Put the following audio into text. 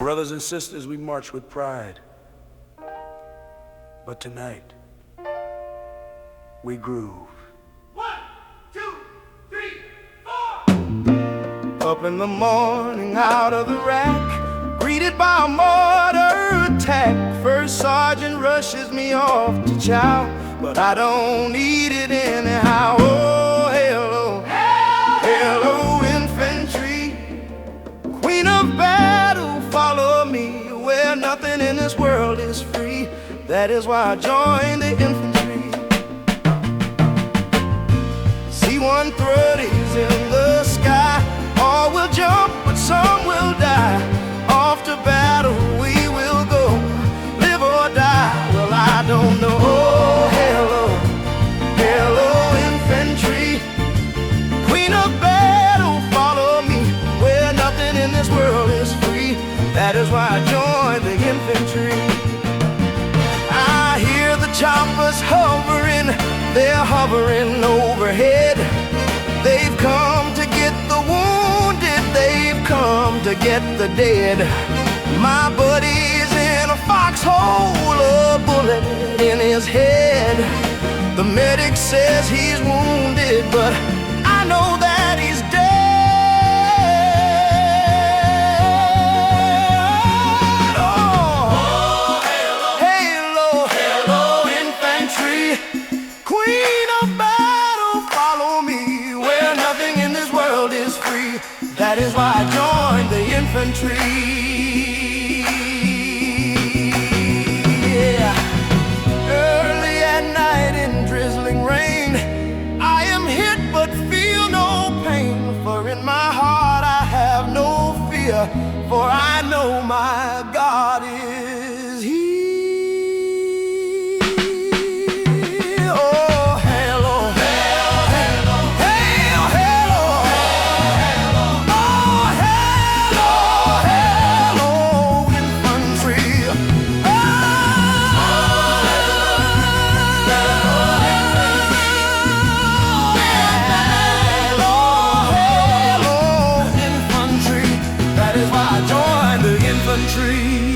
Brothers and sisters, we march with pride. But tonight, we groove. 1, 2, 3, 4. Up in the morning, out of the rack, greeted by a mortar attack. First sergeant rushes me off to chow, but I don't need it anyhow. Oh, hello, hello, infantry, queen of battle, follow me. Where nothing in this world is free, that is why I joined the infantry. C-130's in the sky, all will jump, but some will die. Off to battle we will go, live or die, well I don't know. Oh, hello, hello, infantry, queen of battle, follow me. Where nothing in this world is free, that is why I joined the infantry. I hear the choppers hovering, they're hovering overhead. They've come to get the wounded, they've come to get the dead. My buddy's in a foxhole, a bullet in his head. The medic says he's wounded, but I know that he's dead. Oh, hello, hello, infantry, queen of battle, follow me. Where nothing in this world is free, that is why I joined the infantry. Yeah. Early at night in drizzling rain, I am hit but feel no pain. For in my heart I have no fear, for I know my God is here. Oh, hello, hello, hello, hello, oh, hello, hello, infantry. Hello, infantry, that is why I joined the infantry.